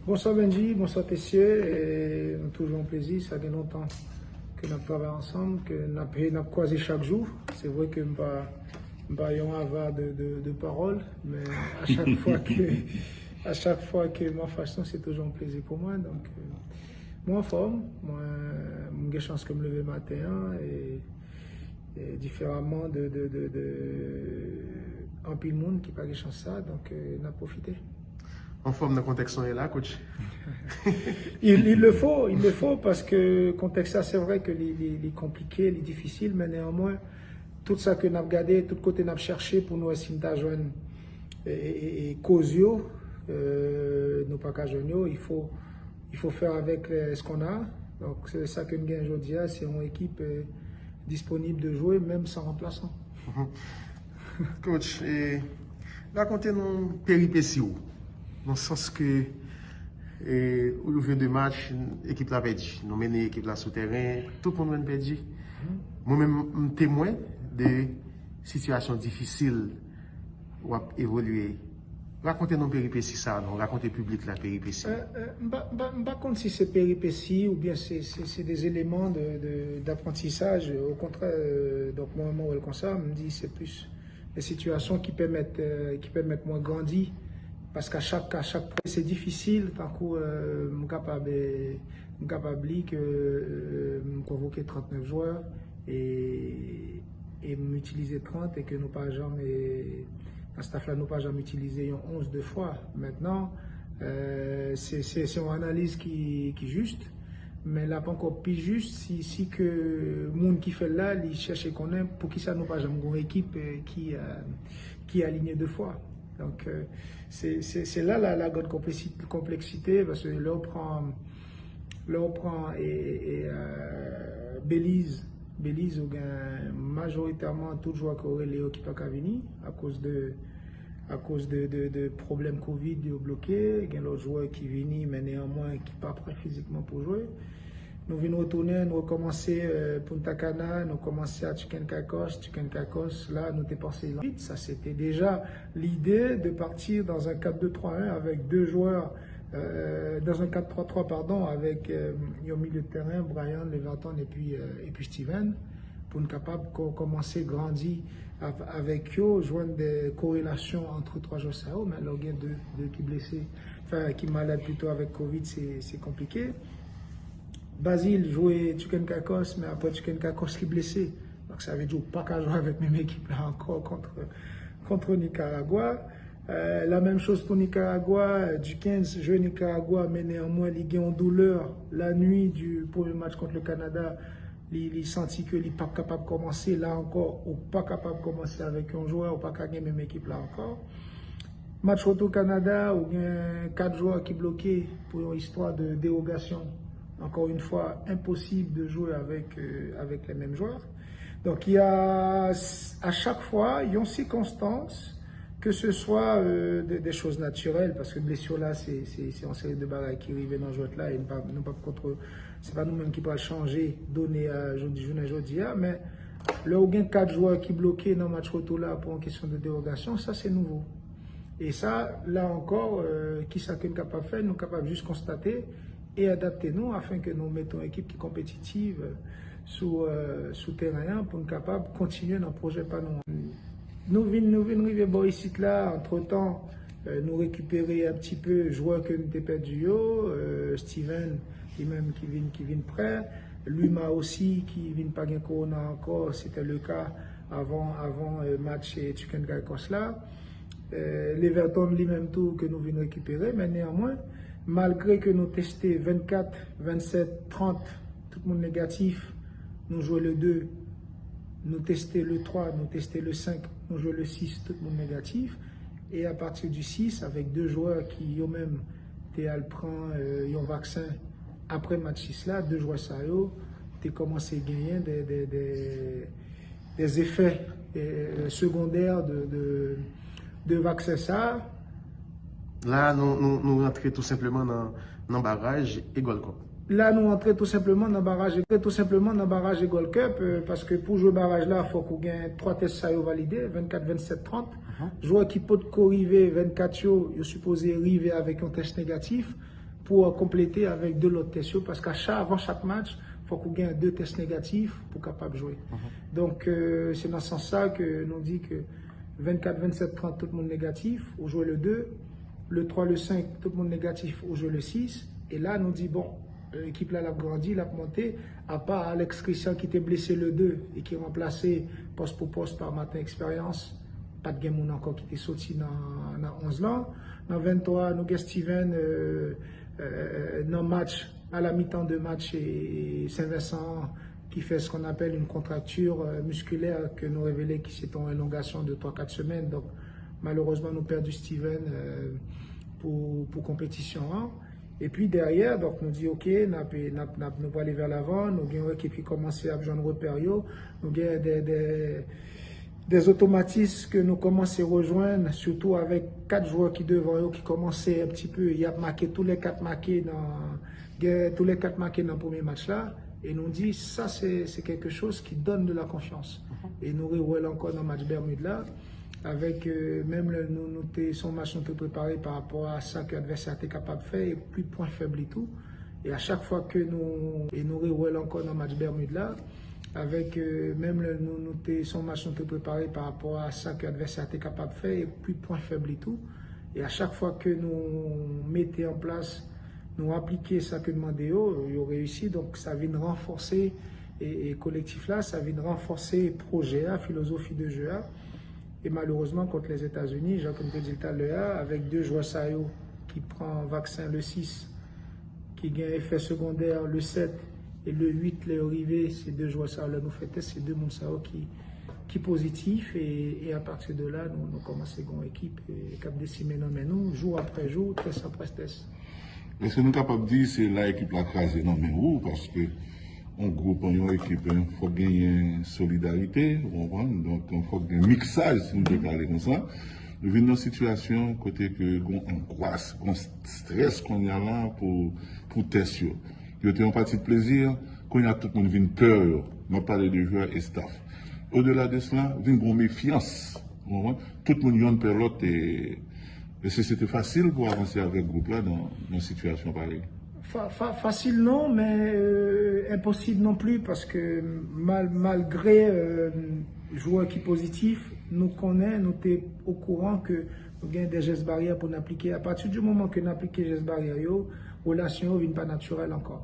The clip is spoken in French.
Bonsoir Benji, bonsoir Tessier, et toujours un plaisir, ça fait longtemps que nous travaillons ensemble, que nous avons croisé chaque jour. C'est vrai que nous n'avons pas avoir de parole, mais à chaque fois que ma façon, c'est toujours un plaisir pour moi. Donc, moi en forme, moi j'ai chance de me lever le matin et différemment de un pile monde qui n'a pas de chance ça, donc on a profité. En forme dans le contexte est là, coach. il le faut parce que le contexte, c'est vrai que est compliqué, il est difficile, mais néanmoins, tout ça que nous avons regardé, tout côté nous avons cherché pour nous essayer de joindre et cause, nous pas qu'à joindre, il faut faire avec ce qu'on a. Donc c'est ça que nous gagnons aujourd'hui, c'est une équipe disponible de jouer même sans remplaçant. Coach, racontez-nous péripéties. Dans le sens que, au lieu de match, l'équipe l'a perdu. Nous menons l'équipe là sous terrain, tout le monde a perdu. Moi-même, témoin de situations difficiles où a évolué. Racontez-nous péripéties ça, non? Racontez public la péripétie. Par contre, si c'est péripéties ou bien c'est des éléments d'apprentissage, au contraire, donc moi, comme ça, me dit c'est plus des situations qui permettent moi grandir. Parce qu'à chaque fois, c'est difficile, tant que je suis capable de convoquer 39 joueurs et m'utiliser 30 et que nous pas jamais, dans ce staff-là, nous pas jamais utilisé 11 deux fois. Maintenant, c'est une analyse qui est juste, mais là, pas encore plus juste si que le monde qui fait là, il cherche qu'on aime, pour qui ça nous pas jamais une équipe qui est alignée deux fois. Donc, c'est là la grande complexité, parce que là, on prend Belize, où majoritairement tous les joueurs qui auraient Léo qui pas venir à cause de problèmes Covid bloqués. Il y a d'autres joueurs qui viennent, mais néanmoins qui ne sont pas prêts physiquement pour jouer. Nous venons retourner, nous recommencer Punta Cana, nous commencer à Chicken Cacos, là, nous sommes passé là. Ça, c'était déjà l'idée de partir dans un 4-2-3-1 avec deux joueurs, dans un 4-3-3, pardon, avec au milieu de terrain, Brian, Leverton et puis Steven, pour nous capable de commencer à grandir avec eux, joindre des corrélations entre trois joueurs, mais là, il y a deux qui blessés, enfin, qui malades plutôt avec Covid, c'est compliqué. Basile jouait Chicken Cacos, mais après Chicken Cacos qui est blessé. Donc ça veut dire pas qu'à jouer avec même équipe là encore contre Nicaragua. La même chose pour Nicaragua. Du 15 jouer Nicaragua, mais néanmoins il en douleur la nuit du premier match contre le Canada. Il sentit que il n'est pas capable de commencer là encore, ou pas capable de commencer avec un joueur, ou pas gagner même équipe là encore. Match retour Canada, où il y a 4 joueurs qui bloqués pour une histoire de dérogation. Encore une fois, impossible de jouer avec les mêmes joueurs. Donc, il y a à chaque fois, il y a une circonstance, que ce soit des choses naturelles, parce que blessure là, c'est une série de bagages qui arrivent dans le jeu là, et c'est pas nous-mêmes qui pourrons changer, donner à aujourd'hui, mais là où il y a 4 joueurs qui bloqués dans le match retour là pour une question de dérogation, ça c'est nouveau. Et ça, là encore, qui chacun est capable de faire, nous sommes capables juste constater et adapter nous afin que nous mettons une équipe qui est compétitive sous terrain pour nous capables de continuer notre projet pas nous. Nous venons arriver ici là, entre-temps, nous récupérer un petit peu joueurs que nous avons perdus, Steven lui-même qui vient prêt, Luma aussi qui vient pas gagner corona encore, c'était le cas avant match et Chicken Cacos là. L'Everton lui-même tout que nous venons récupérer, mais néanmoins, malgré que nous testions 24, 27, 30, tout le monde négatif, nous jouons le 2, nous testons le 3, nous testons le 5, nous jouons le 6, tout le monde négatif. Et à partir du 6, avec 2 joueurs qui eux-mêmes prennent un vaccin après le match 6 là, 2 joueurs ça tu commencé à gagner des effets secondaires de vaccin ça. Là, nous rentrons tout simplement dans le barrage et Gold Cup. Là, nous entrons tout simplement dans le barrage et Gold Cup, parce que pour jouer le barrage là, il faut qu'on gagne 3 tests validés, 24, 27, 30. Joueur qui peut arriver 24, il est supposé arriver avec un test négatif. pour compléter avec 2 autres tests parce avant chaque match, il faut qu'on gagne 2 tests négatifs pour capable jouer. Donc c'est dans ce sens-là que nous dit que 24, 27, 30, tout le monde négatif, on joue le 2, le 3, le 5, tout le monde négatif, on joue le 6. Et là, nous dit, bon, l'équipe là, l'a grandi, l'a monté, à part Alex Christian qui était blessé le 2 et qui est remplacé poste pour poste par Martin Expérience. Pas de game encore qui était sorti dans 11 ans. Dans 23, nous avons Steven dans match, à la mi-temps de match, et Saint-Vincent qui fait ce qu'on appelle une contracture musculaire que nous révélait qui c'est en élongation de 3-4 semaines. Donc malheureusement nous perdu Steven pour compétition 1. Et puis derrière, donc nous dit ok, nous allons aller vers l'avant, nous avons une équipe qui commence à joindre repère, nous avons des automatismes que nous commençons à rejoindre, surtout avec 4 joueurs qui devant eux, qui commençaient un petit peu, il y a marqué tous les 4 marqués dans le premier match là. Et nous dit, ça c'est quelque chose qui donne de la confiance. Et nous revoilons encore dans le match Bermude là, avec même son match nous préparé par rapport à ça que l'adversaire était capable de faire, et plus de points faibles et tout. Et à chaque fois que nous revoilons encore dans le match Bermude là, avec même son match nous préparé par rapport à ça que l'adversaire était capable de faire, et plus de points faibles et tout. Et à chaque fois que nous mettons en place, nous appliquer ça que demandé, ils ont réussi. Donc ça vient renforcer et collectif là, ça vient renforcer projet, philosophie de jeu. Et malheureusement contre les États-Unis, comme je disais tout à l'heure, avec 2 joueurs Sayo qui prend vaccin le 6, qui gagne effet secondaire le 7 et le 8 les arrivés, ces 2 joueurs Sayo là nous fait test, c'est 2 moun Sayo qui positif et à partir de là nous commençons une équipe qui a décimé nous jour après jour, test après test. Est-ce que nous sommes capables de dire que c'est l'équipe qui a crasé non mais où parce que en groupe, une équipe, il faut gagner une solidarité, donc il faut gagner un mixage, si nous pouvons parler comme ça. Nous venons dans une situation côté que angoisse, stress qu'on y a là pour tester. Il y a un parti de plaisir, quand il y a tout le monde vient peur, on parle de joueurs et staff. Au-delà de cela, il y a une méfiance. Tout le monde y a une peur l'autre et c'était facile pour avancer avec le groupe là dans une situation pareille. Facile non, mais impossible non plus parce que malgré joueurs qui positifs, nous connaissons, nous sommes au courant que nous avons des gestes barrières pour nous appliquer. À partir du moment que nous appliquons les gestes barrières, les relations ne viennent pas naturelles encore.